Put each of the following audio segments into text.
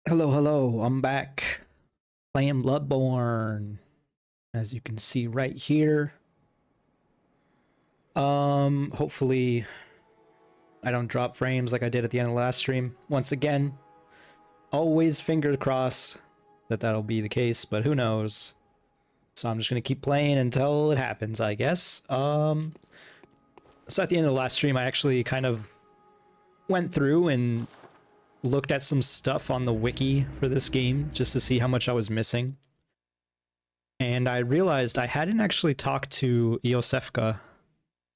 Hello, hello, I'm back playing Bloodborne. As you can see right here. Hopefully I don't drop frames like I did at the end of the last stream. Once again, always fingers crossed that that'll be the case, but who knows. So I'm just gonna keep playing until it happens, I guess. So at the end of the last stream, I actually kind of went through and looked at some stuff on the wiki for this game just to see how much I was missing. And I realized I hadn't actually talked to Iosefka. I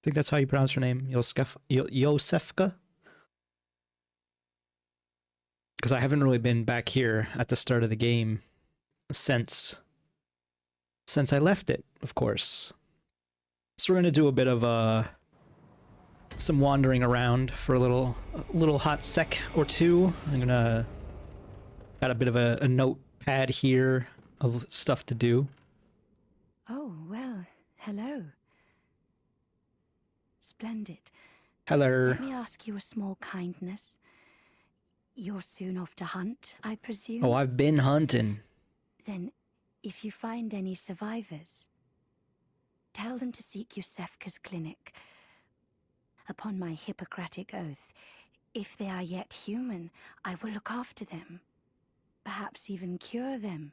think that's how you pronounce her name, Iosefka? Because I haven't really been back here at the start of the game since I left it, of course. So we're gonna do a bit of some wandering around for a little hot sec or two. I'm gonna got a bit of a notepad here of stuff to do. Oh, well, hello. Splendid. Hello. Let me ask you a small kindness. You're soon off to hunt, I presume? Oh, I've been hunting. Then, if you find any survivors, tell them to seek Yusefka's clinic. Upon my Hippocratic oath, if they are yet human, I will look after them. Perhaps even cure them.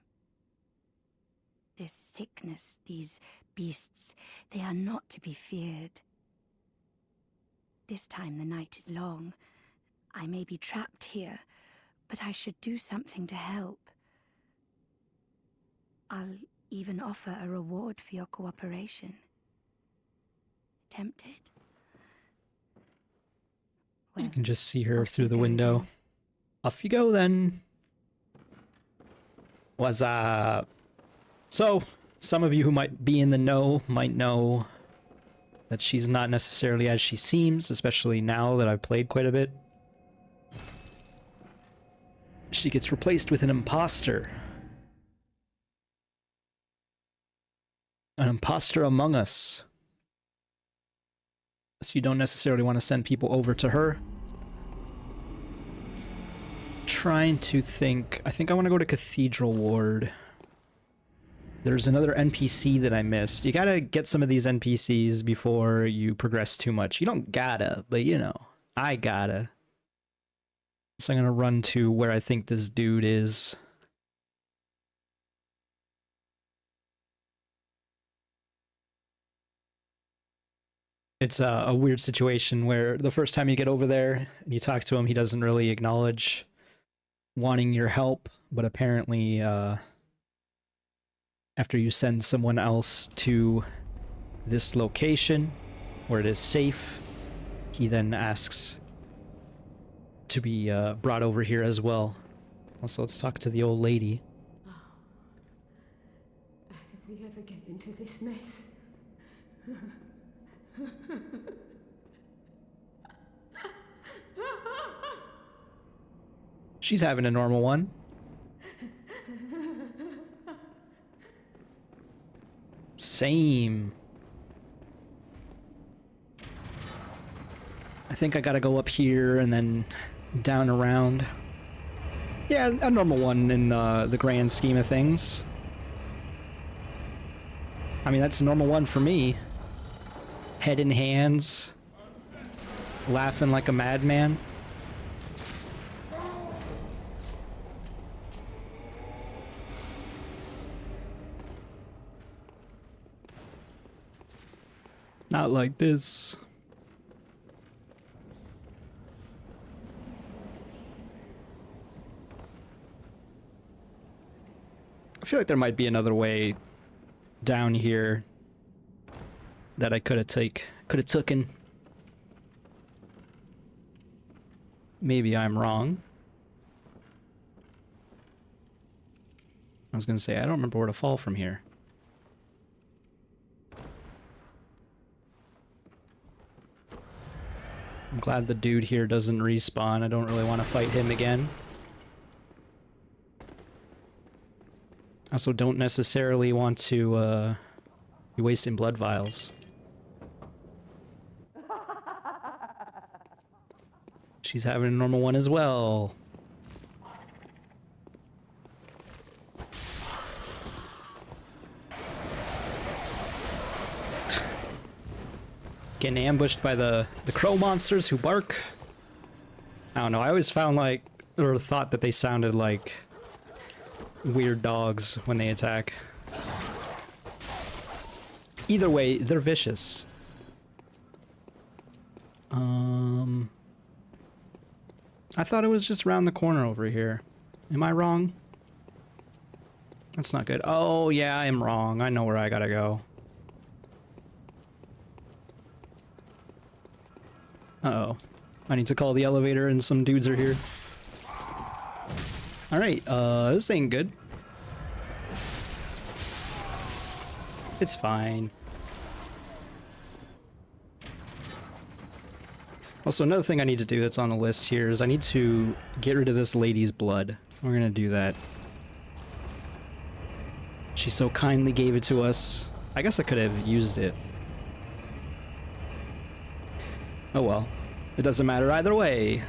This sickness, these beasts, they are not to be feared. This time the night is long. I may be trapped here, but I should do something to help. I'll even offer a reward for your cooperation. Tempted? Well, you can just see her off through you the go window. then. Off you go then. What's up? So, some of you who might be in the know might know that she's not necessarily as she seems, especially now that I've played quite a bit. She gets replaced with an imposter. An imposter among us. So you don't necessarily want to send people over to her. Trying to think. I think I want to go to Cathedral Ward. There's another NPC that I missed. You gotta get some of these NPCs before you progress too much. You don't gotta, but you know, I gotta. So I'm gonna run to where I think this dude is. It's a weird situation where the first time you get over there and you talk to him, he doesn't really acknowledge wanting your help, but apparently, after you send someone else to this location where it is safe, he then asks to be brought over here as well. Also, let's talk to the old lady. Oh, how did we ever get into this mess? She's having a normal one. Same. I think I gotta go up here and then down around. Yeah, a normal one in the grand scheme of things. I mean, that's a normal one for me. Head in hands. Laughing like a madman. Not like this. I feel like there might be another way down here that I could have taken. Maybe I'm wrong. I was gonna say, I don't remember where to fall from here. I'm glad the dude here doesn't respawn. I don't really want to fight him again. I also don't necessarily want to be wasting blood vials. She's having a normal one as well. Getting ambushed by the crow monsters who bark. I don't know, I always found like, or thought that they sounded like weird dogs when they attack. Either way, they're vicious. I thought it was just around the corner over here. Am I wrong? That's not good. Oh, yeah, I am wrong. I know where I gotta go. Uh-oh. I need to call the elevator and some dudes are here. Alright, this ain't good. It's fine. Also, another thing I need to do that's on the list here is I need to get rid of this lady's blood. We're gonna do that. She so kindly gave it to us. I guess I could have used it. Oh well. It doesn't matter either way.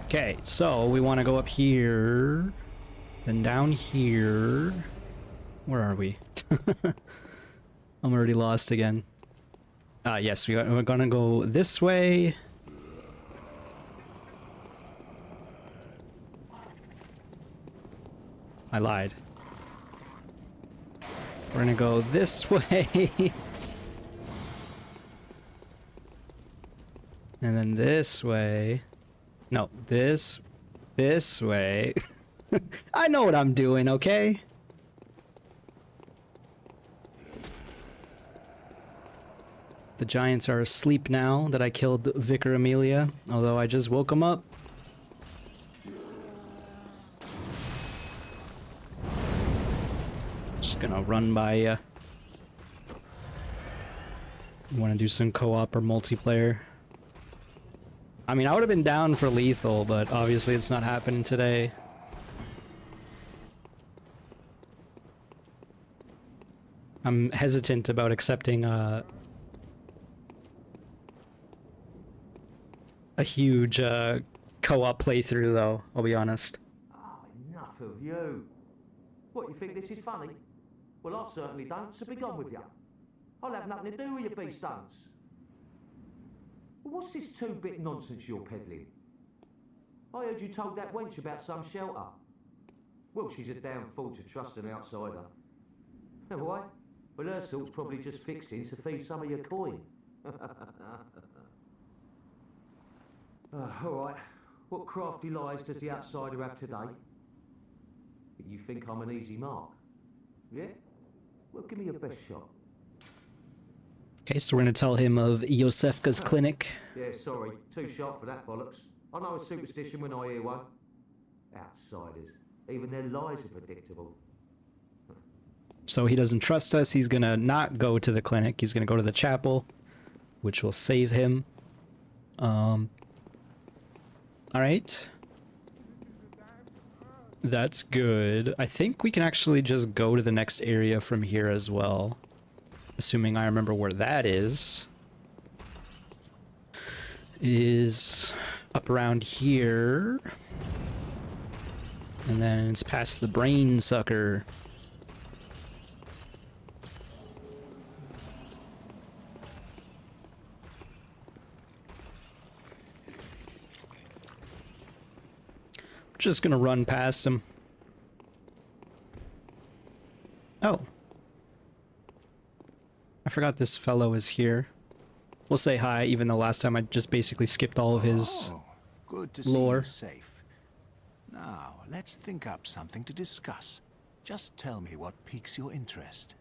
Okay, so we want to go up here. Then down here. Where are we? I'm already lost again. Yes, we're gonna go this way. I lied. We're gonna go this way. And then this way. No, this way. I know what I'm doing, okay? The giants are asleep now that I killed Vicar Amelia, although I just woke them up. Just gonna run by ya. You wanna do some co-op or multiplayer? I mean, I would have been down for lethal, but obviously it's not happening today. I'm hesitant about accepting a huge co-op playthrough, though, I'll be honest. Oh, enough of you. What, you think this is funny? Well, I certainly don't, so be gone with you. I'll have nothing to do with your bee stunts. What's this two-bit nonsense you're peddling? I heard you told that wench about some shelter. Well, she's a damn fool to trust an outsider. Why? Well, her sort's probably just fixing to feed some of your coin. All right. What crafty lies does the outsider have today? You think I'm an easy mark? Yeah? Well, give me your best shot. Okay, so we're gonna tell him of Iosefka's clinic. Yeah, sorry. Too sharp for that bollocks. I know a superstition when I hear one. Outsiders. Even their lies are predictable. So he doesn't trust us. He's gonna not go to the clinic. He's gonna go to the chapel, which will save him. Alright. That's good. I think we can actually just go to the next area from here as well. Assuming I remember where that is. It is up around here. And then it's past the brain sucker. Just gonna run past him. Oh. I forgot this fellow is here. We'll say hi, even though last time I just basically skipped all of his good to lore. See you safe. Now, let's think up something to discuss. Just tell me what piques your interest.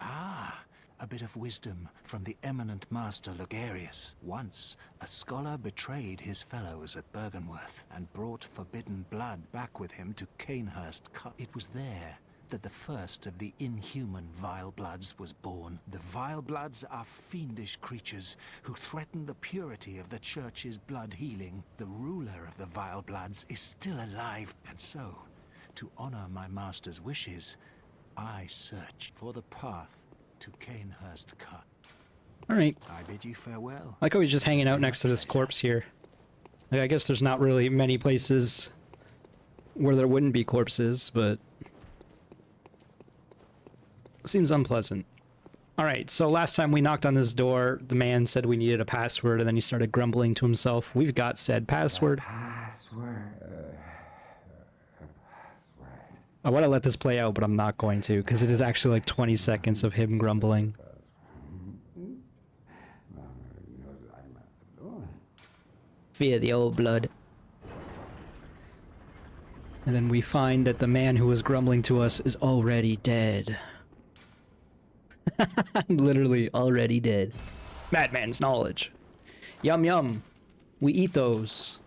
Ah, a bit of wisdom from the eminent master Logarius. Once, a scholar betrayed his fellows at Bergenworth and brought forbidden blood back with him to Canehurst Cup. It was there that the first of the inhuman Vile Bloods was born. The Vile Bloods are fiendish creatures who threaten the purity of the Church's blood healing. The ruler of the Vile Bloods is still alive, and so, to honor my master's wishes, I search for the path to Canehurst Cut. Alright. I bid you farewell. I like how he's just hanging out next to this corpse here. Like, I guess there's not really many places where there wouldn't be corpses, but Seems unpleasant. Alright, so last time we knocked on this door, the man said we needed a password, and then he started grumbling to himself. We've got said password. I want to let this play out, but I'm not going to, because it is actually like 20 seconds of him grumbling. Fear the old blood. And then we find that the man who was grumbling to us is already dead. I'm literally already dead. Madman's knowledge. Yum yum. We eat those.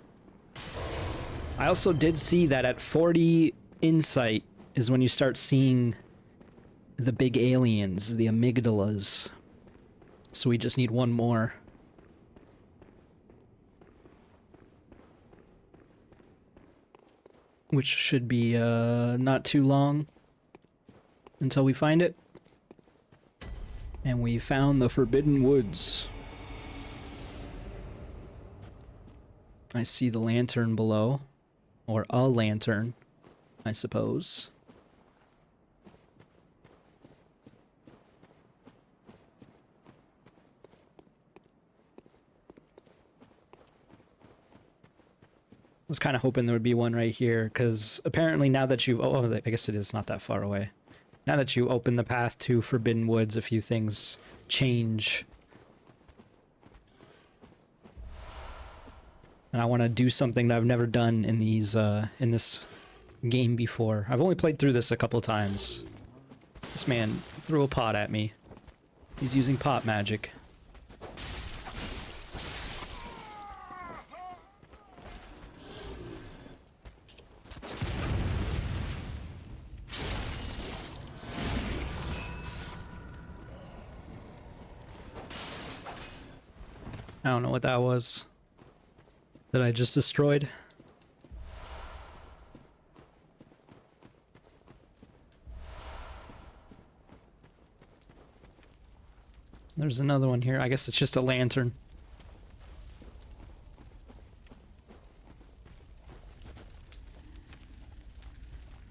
I also did see that at 40 insight is when you start seeing the big aliens, the amygdalas. So we just need one more. Which should be not too long until we find it. And we found the Forbidden Woods. I see the lantern below. Or a lantern, I suppose. I was kind of hoping there would be one right here, because apparently now that you've... Oh, I guess it is not that far away. Now that you open the path to Forbidden Woods, a few things change. And I want to do something that I've never done in these, in this game before. I've only played through this a couple times. This man threw a pot at me. He's using pot magic. I don't know what that was. That I just destroyed. There's another one here. I guess it's just a lantern.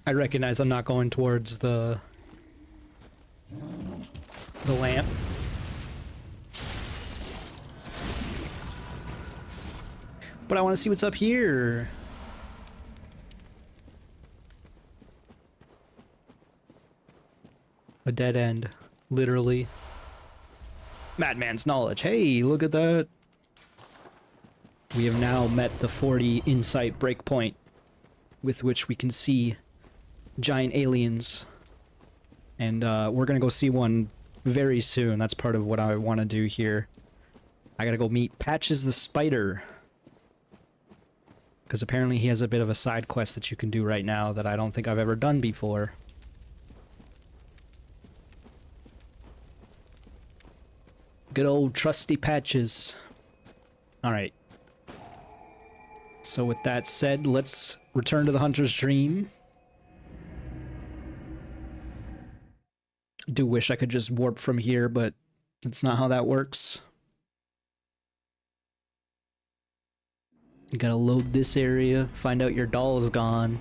I recognize I'm not going towards the lamp. But I want to see what's up here. A dead end, literally. Madman's knowledge. Hey, look at that. We have now met the 40 insight breakpoint with which we can see giant aliens. And we're gonna go see one very soon. That's part of what I want to do here. I gotta go meet Patches the Spider. Because apparently he has a bit of a side quest that you can do right now that I don't think I've ever done before. Good old trusty Patches. Alright. So with that said, let's return to the Hunter's Dream. Do wish I could just warp from here, but that's not how that works. You gotta load this area, find out your doll is gone.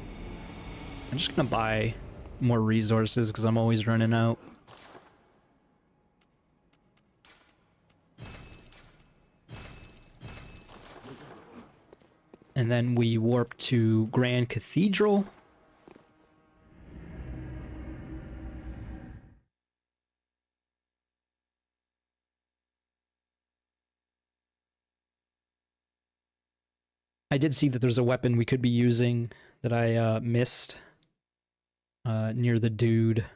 I'm just gonna buy more resources because I'm always running out. And then we warp to Grand Cathedral. I did see that there's a weapon we could be using that I missed near the dude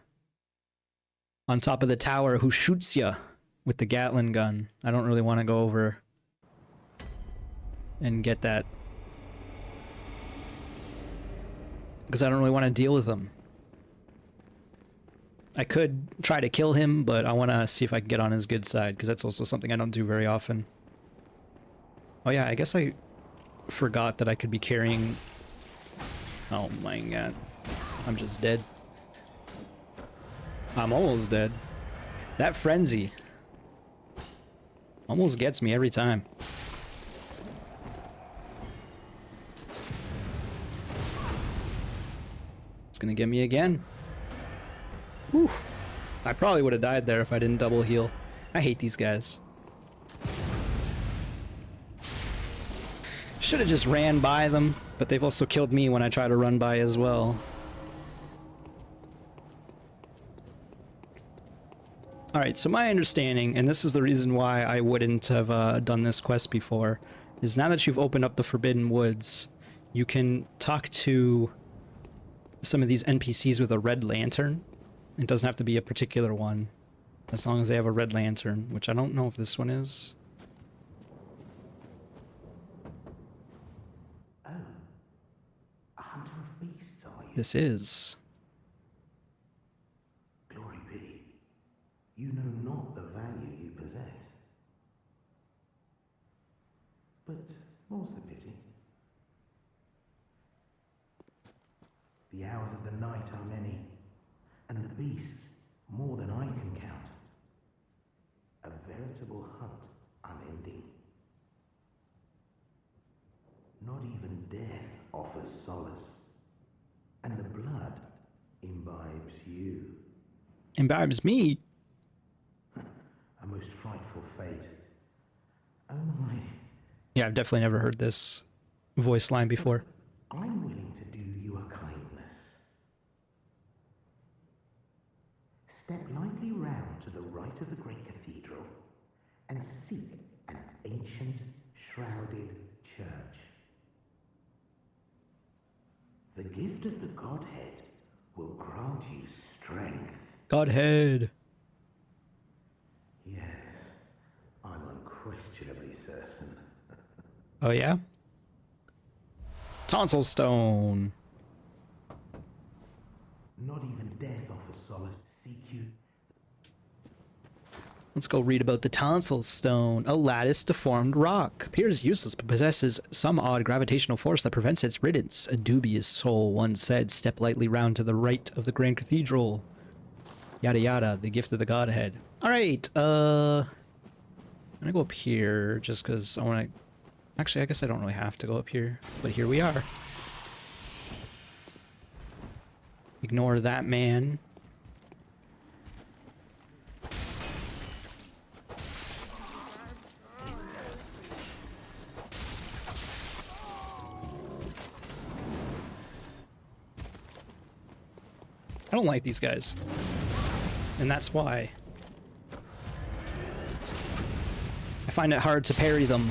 on top of the tower who shoots ya with the Gatling gun. I don't really want to go over and get that because I don't really want to deal with him. I could try to kill him, but I want to see if I can get on his good side because that's also something I don't do very often. Oh yeah, I guess I forgot that I could be carrying... Oh my god. I'm just dead. I'm almost dead. That frenzy almost gets me every time. It's gonna get me again. Whew. I probably would have died there if I didn't double heal. I hate these guys. Should have just ran by them, but they've also killed me when I try to run by as well. Alright, so my understanding, and this is the reason why I wouldn't have done this quest before, is now that you've opened up the Forbidden Woods, you can talk to some of these NPCs with a red lantern. It doesn't have to be a particular one, as long as they have a red lantern, which I don't know if this one is. Oh, a hunter of beasts, are you? This is. Glory be. You know not the value you possess. But more's the pity. The hours of the night are many, and the beasts more than I can count. A veritable hunt unending. Not even death offers solace, and the blood imbibes you. Imbibes me? A most frightful fate. Oh my. Yeah, I've definitely never heard this voice line before. I'm willing to do you a kindness. Step lightly round to the right of the great cathedral and seek an ancient, shrouded church. The gift of the Godhead will grant you strength. Godhead. Yes, I'm unquestionably certain. Oh yeah? Tonsil Stone. Not even death offers solace. Seek you. Let's go read about the Tonsil Stone. A lattice deformed rock. Appears useless but possesses some odd gravitational force that prevents its riddance. A dubious soul once said, step lightly round to the right of the Grand Cathedral. Yada yada, the gift of the Godhead. Alright, I'm gonna go up here just because I want to... Actually, I guess I don't really have to go up here, but here we are. Ignore that man. I don't like these guys. And that's why. I find it hard to parry them.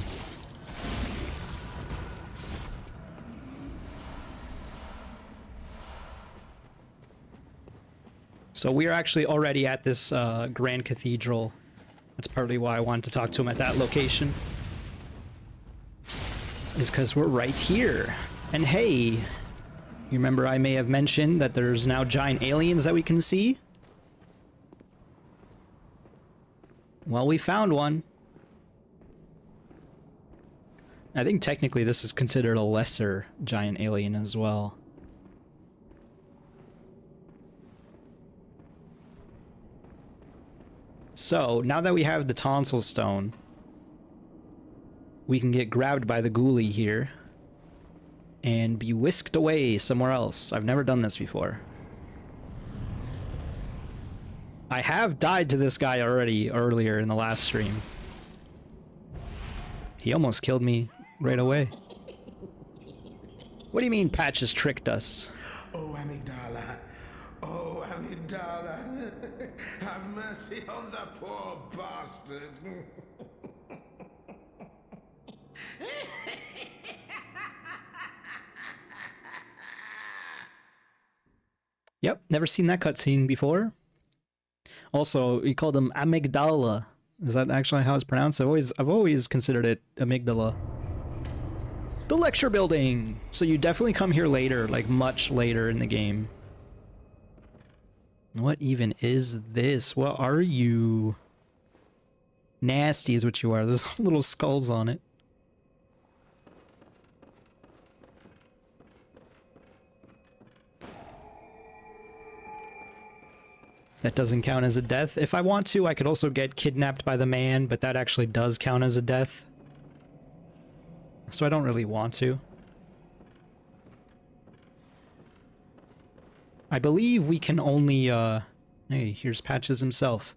So we're actually already at this Grand Cathedral. That's partly why I wanted to talk to him at that location. Is because we're right here. And hey, you remember I may have mentioned that there's now giant aliens that we can see? Well, we found one. I think technically this is considered a lesser giant alien as well. So, now that we have the Tonsil Stone, we can get grabbed by the ghoulie here and be whisked away somewhere else. I've never done this before. I have died to this guy already earlier in the last stream. He almost killed me right away. What do you mean Patches tricked us? Oh, Amygdala. Oh, Amygdala. Have mercy on the poor bastard. Yep, never seen that cutscene before. Also, he called him Amygdala. Is that actually how it's pronounced? I've always considered it amygdala. The lecture building! So you definitely come here later, like much later in the game. What even is this? What are you? Nasty is what you are. There's little skulls on it. That doesn't count as a death. If I want to, I could also get kidnapped by the man, but that actually does count as a death. So I don't really want to. I believe we can only Hey, here's Patches himself.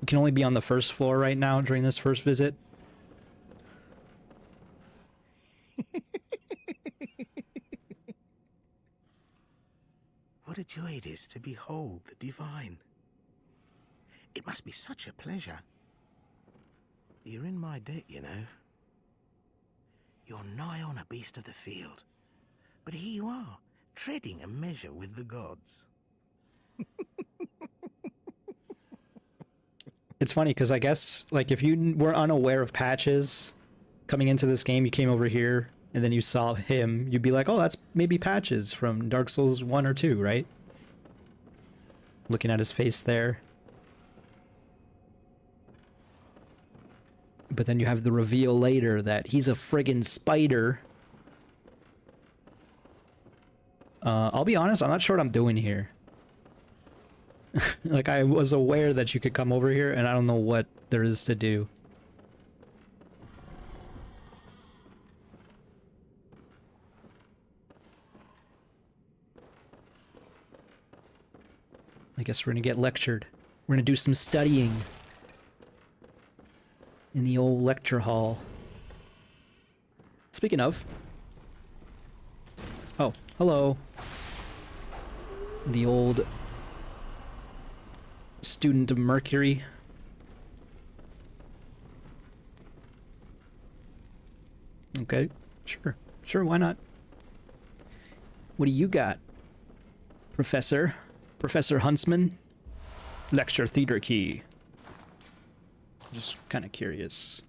We can only be on the first floor right now during this first visit. What a joy it is to behold the divine. It must be such a pleasure. You're in my debt, you know. You're nigh on a beast of the field. But here you are, treading a measure with the gods. It's funny because I guess, like, if you were unaware of Patches coming into this game, you came over here and then you saw him, you'd be like, oh, that's maybe Patches from Dark Souls 1 or 2, right? Looking at his face there. But then you have the reveal later that he's a friggin' spider. I'll be honest, I'm not sure what I'm doing here. Like, I was aware that you could come over here, and I don't know what there is to do. I guess we're gonna get lectured. We're gonna do some studying in the old lecture hall. Speaking of... Oh, hello. The old student of Mercury. Okay, sure. Sure, why not? What do you got, Professor? Professor Huntsman? Lecture theater key. Just kind of curious.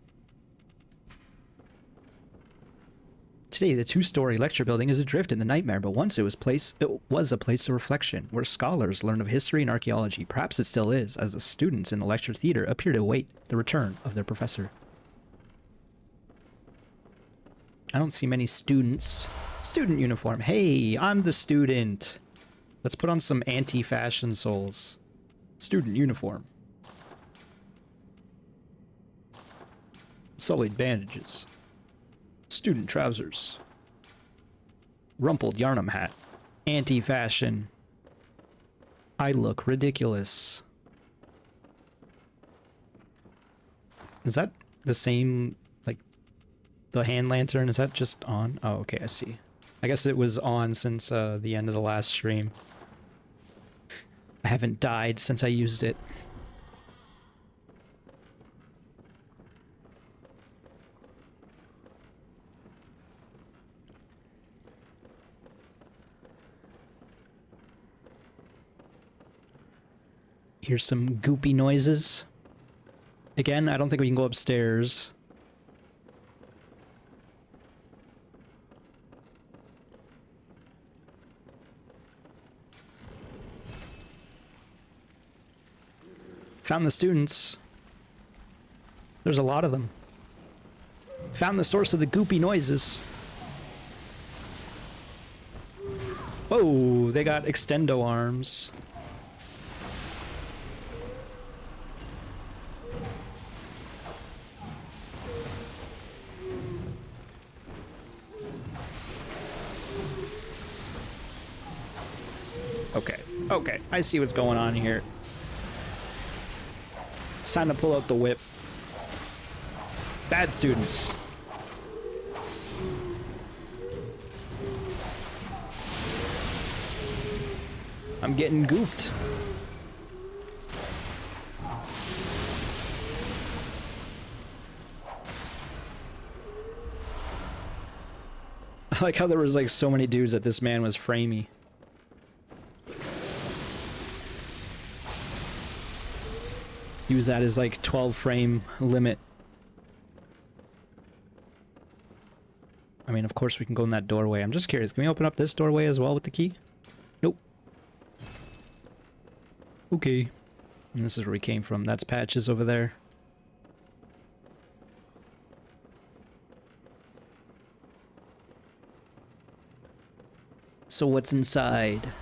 Today, the two-story lecture building is adrift in the nightmare, but once it was a place of reflection, where scholars learn of history and archaeology. Perhaps it still is, as the students in the lecture theater appear to await the return of their professor. I don't see many students. Student uniform. Hey, I'm the student. Let's put on some anti-fashion souls. Student uniform. Sullied bandages. Student trousers. Rumpled Yarnum hat. Anti-fashion. I look ridiculous. Is that the same, like, the hand lantern? Is that just on? Oh, okay, I see. I guess it was on since the end of the last stream. I haven't died since I used it. Here's some goopy noises. Again, I don't think we can go upstairs. Found the students. There's a lot of them. Found the source of the goopy noises. Whoa, they got extendo arms. Okay, I see what's going on here. It's time to pull out the whip. Bad students. I'm getting gooped. I like how there was like so many dudes that this man was framey. Use that as like 12 frame limit. I mean, of course we can go in that doorway. I'm just curious, can we open up this doorway as well with the key? Nope. Okay. And this is where we came from. That's Patches over there. So what's inside?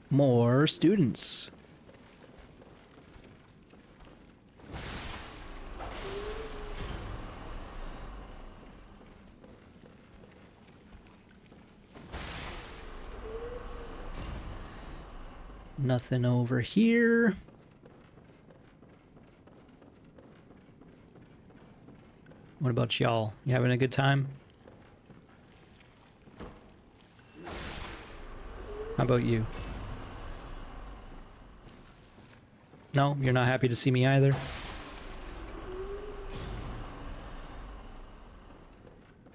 More students. Nothing over here. What about y'all? You having a good time? How about you? No, you're not happy to see me either?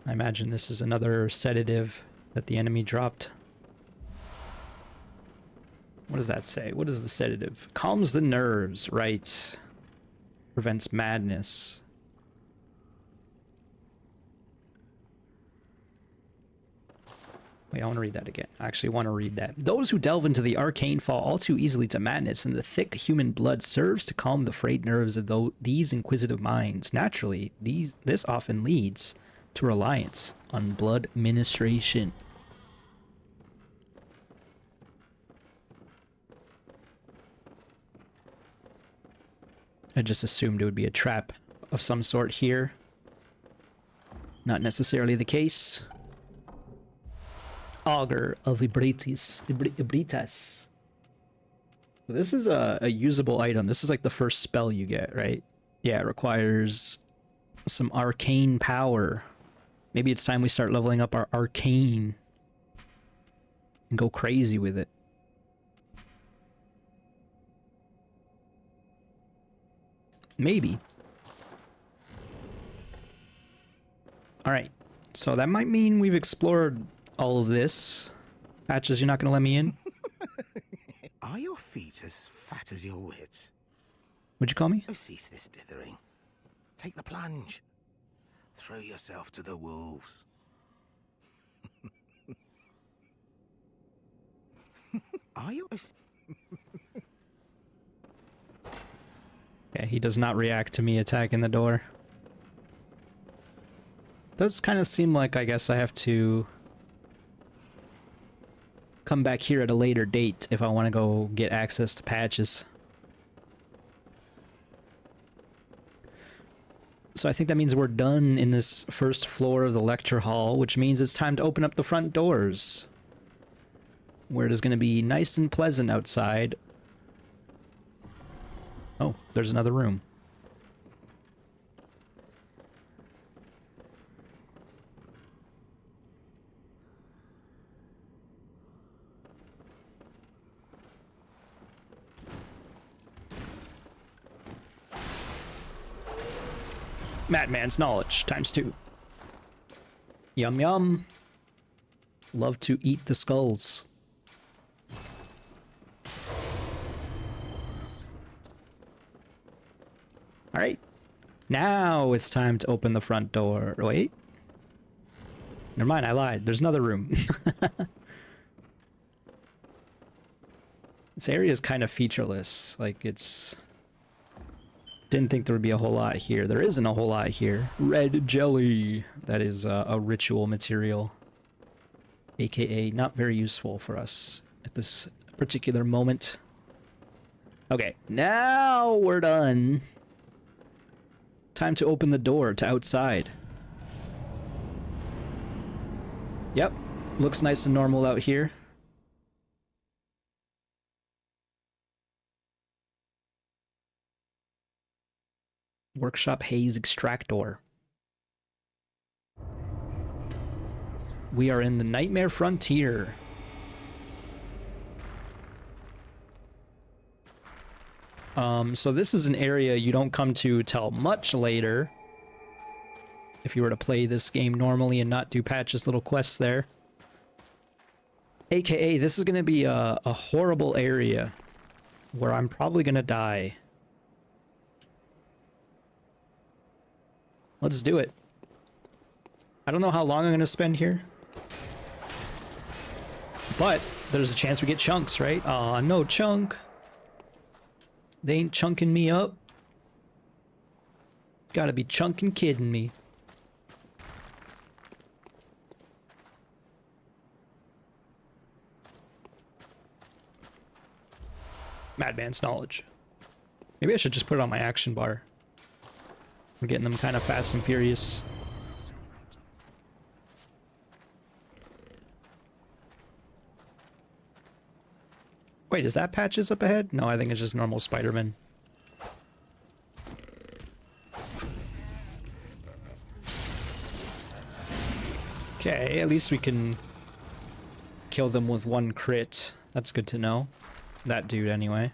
I imagine this is another sedative that the enemy dropped. What does that say? What is the sedative? Calms the nerves, right? Prevents madness. Wait, I want to read that again. I actually want to read that. Those who delve into the arcane fall all too easily to madness, and the thick human blood serves to calm the frayed nerves of these inquisitive minds. Naturally, this often leads to reliance on blood ministration. I just assumed it would be a trap of some sort here. Not necessarily the case. Augur of Ibritas. So this is a usable item. This is like the first spell you get, right? Yeah, it requires some arcane power. Maybe it's time we start leveling up our arcane and go crazy with it. Maybe. Alright, so that might mean we've explored all of this. Patches, you're not gonna let me in? Are your feet as fat as your wits? What'd you call me? Oh, cease this dithering. Take the plunge. Throw yourself to the wolves. Are you... Okay, he does not react to me attacking the door. Does kind of seem like I guess I have to come back here at a later date if I want to go get access to patches. So I think that means we're done in this first floor of the lecture hall, which means it's time to open up the front doors, where it is going to be nice and pleasant outside. Oh, there's another room. Madman's knowledge times 2. Yum yum. Love to eat the skulls. Alright. Now it's time to open the front door. Wait. Never mind, I lied. There's another room. This area is kind of featureless. Like, it's... Didn't think there would be a whole lot here. There isn't a whole lot here. Red jelly. That is a ritual material. AKA not very useful for us at this particular moment. Okay, now we're done. Time to open the door to outside. Yep, looks nice and normal out here. Workshop Haze Extractor. We are in the Nightmare Frontier. So this is an area you don't come to till much later. If you were to play this game normally and not do patches little quests there. AKA, this is going to be a horrible area where I'm probably going to die. Let's do it. I don't know how long I'm going to spend here. But there's a chance we get chunks, right? Aw, no chunk. They ain't chunking me up. Gotta be chunking kidding me. Madman's knowledge. Maybe I should just put it on my action bar. We're getting them kind of fast and furious. Wait, is that Patches up ahead? No, I think it's just normal Spider-Man. Okay, at least we can kill them with one crit. That's good to know. That dude, anyway.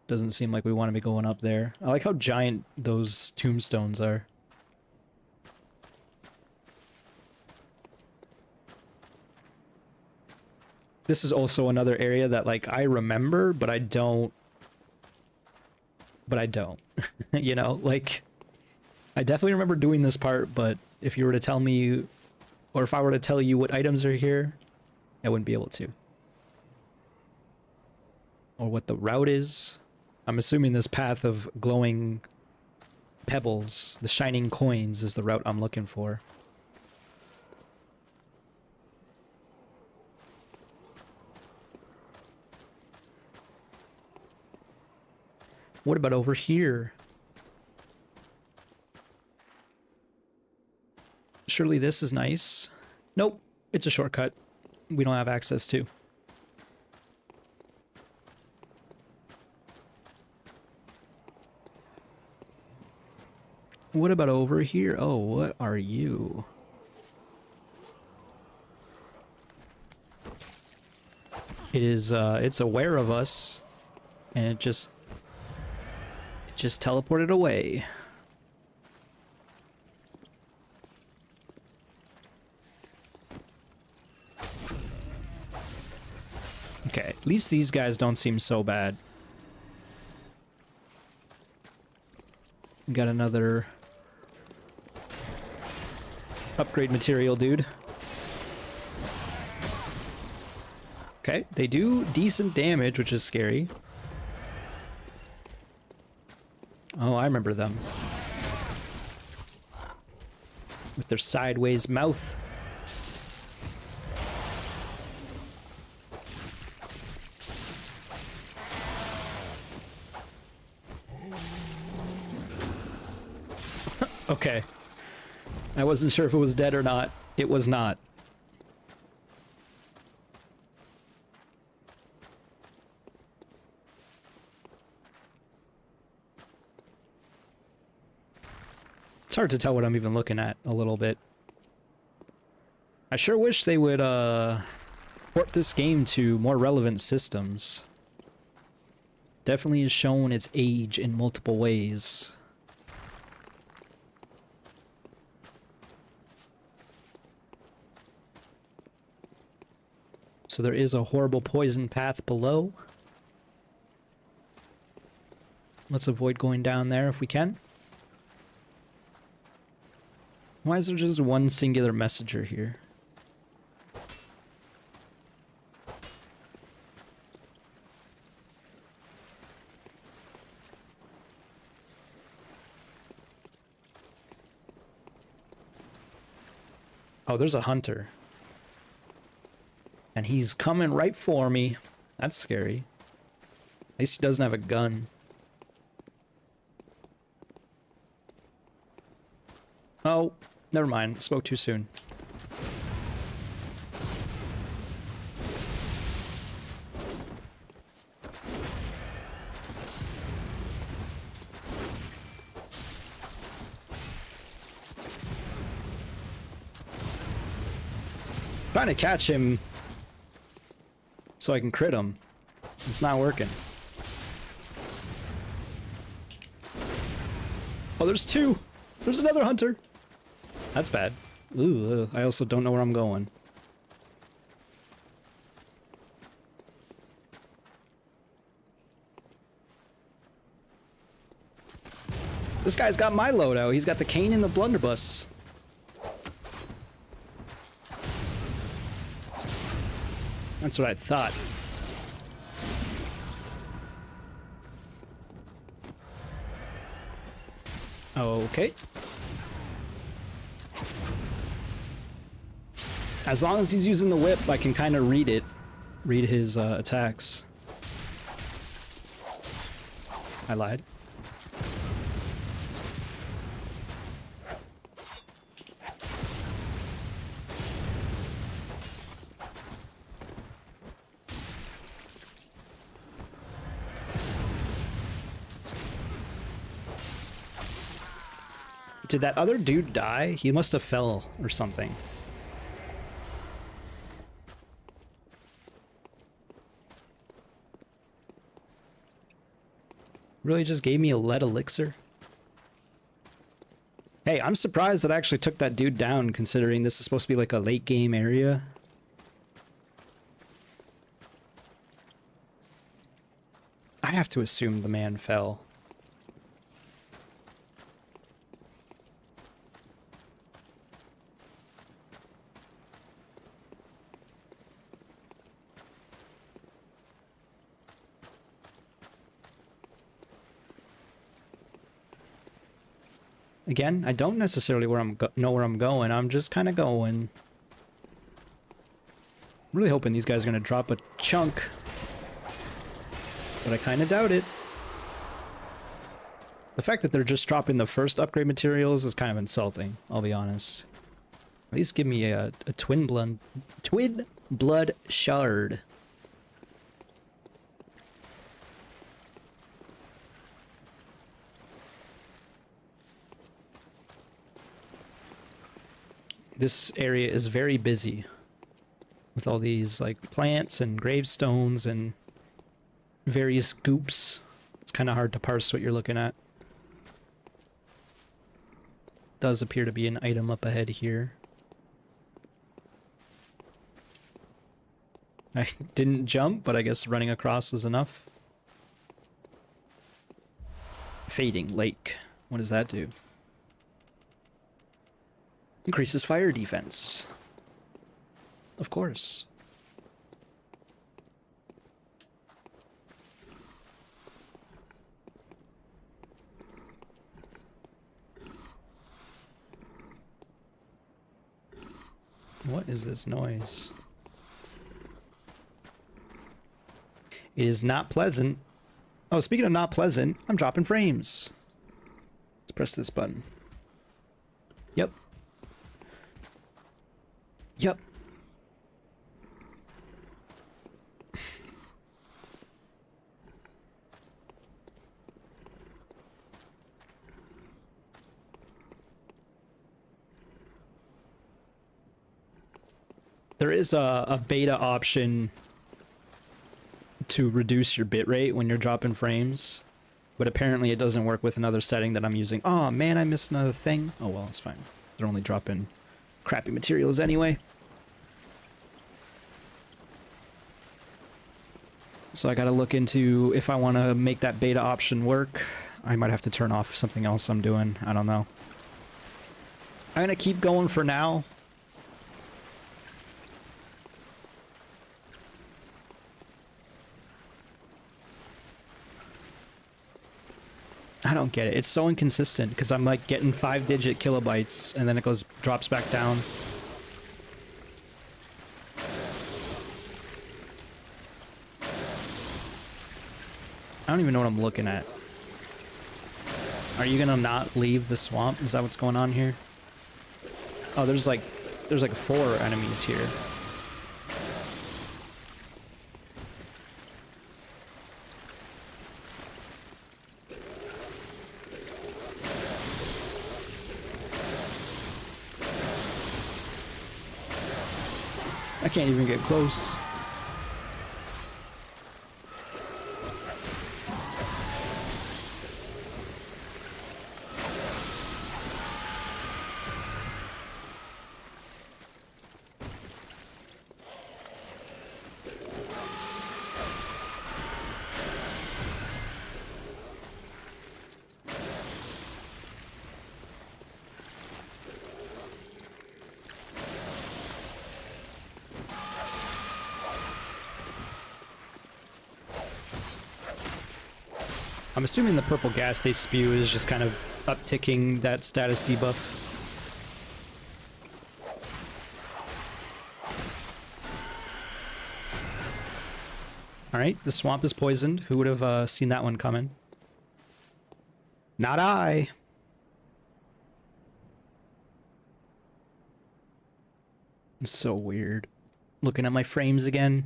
Doesn't seem like we want to be going up there. I like how giant those tombstones are. This is also another area that, like, I remember, but I don't. You know, like, I definitely remember doing this part, but if you were to tell me, or if I were to tell you what items are here, I wouldn't be able to. Or what the route is. I'm assuming this path of glowing pebbles, the shining coins, is the route I'm looking for. What about over here? Surely this is nice. Nope, it's a shortcut we don't have access to. What about over here? Oh, what are you? It is, it's aware of us, and it just teleported away. Okay, at least these guys don't seem so bad. Got another upgrade material, dude. Okay, they do decent damage, which is scary. Oh, I remember them. With their sideways mouth. Okay. I wasn't sure if it was dead or not. It was not. It's hard to tell what I'm even looking at a little bit. I sure wish they would port this game to more relevant systems. Definitely has shown its age in multiple ways. So there is a horrible poison path below. Let's avoid going down there if we can. Why is there just one singular messenger here? Oh, there's a hunter. And he's coming right for me. That's scary. At least he doesn't have a gun. Oh, never mind. Spoke too soon. Trying to catch him so I can crit him. It's not working. Oh, there's two! There's another hunter! That's bad. Ooh, I also don't know where I'm going. This guy's got my loadout. He's got the cane and the blunderbuss. That's what I thought. Okay. As long as he's using the whip, I can kind of read it. Read his attacks. I lied. Did that other dude die? He must have fell or something. Really just gave me a lead elixir? Hey, I'm surprised that I actually took that dude down, considering this is supposed to be like a late game area. I have to assume the man fell. Again, I don't necessarily know where I'm going. I'm just kind of going. Really hoping these guys are going to drop a chunk. But I kind of doubt it. The fact that they're just dropping the first upgrade materials is kind of insulting, I'll be honest. At least give me a twin blood shard. This area is very busy with all these like plants and gravestones and various goops. It's kind of hard to parse what you're looking at. Does appear to be an item up ahead here. I didn't jump, but I guess running across was enough. Fading Lake. What does that do? Increases fire defense. Of course. What is this noise? It is not pleasant. Oh, speaking of not pleasant, I'm dropping frames. Let's press this button. Yep. Yep. There is a beta option to reduce your bitrate when you're dropping frames, but apparently it doesn't work with another setting that I'm using. Oh man, I missed another thing. Oh well, it's fine. They're only dropping crappy materials anyway. So I gotta look into if I want to make that beta option work. I might have to turn off something else I'm doing. I don't know. I'm gonna keep going for now. I don't get it. It's so inconsistent because I'm like getting 5-digit kilobytes and then it drops back down. I don't even know what I'm looking at. Are you gonna not leave the swamp? Is that what's going on here? Oh, there's like 4 enemies here. I can't even get close. I'm assuming the purple gas they spew is just kind of upticking that status debuff. Alright, the swamp is poisoned. Who would have seen that one coming? Not I! It's so weird. Looking at my frames again.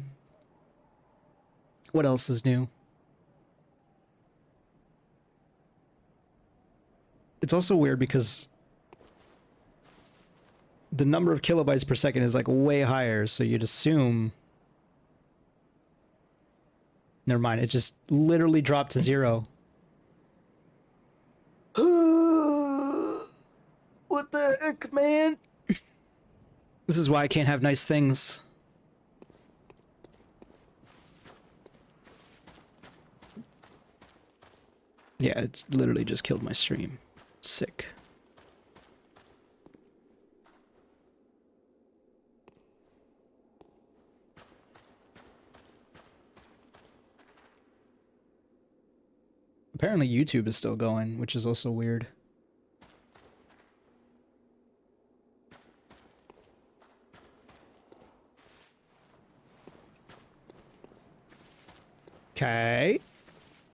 What else is new? It's also weird because the number of kilobytes per second is like way higher, so you'd assume... Never mind, it just literally dropped to 0. What the heck, man? This is why I can't have nice things. Yeah, it's literally just killed my stream. Sick. Apparently YouTube is still going, which is also weird. Okay.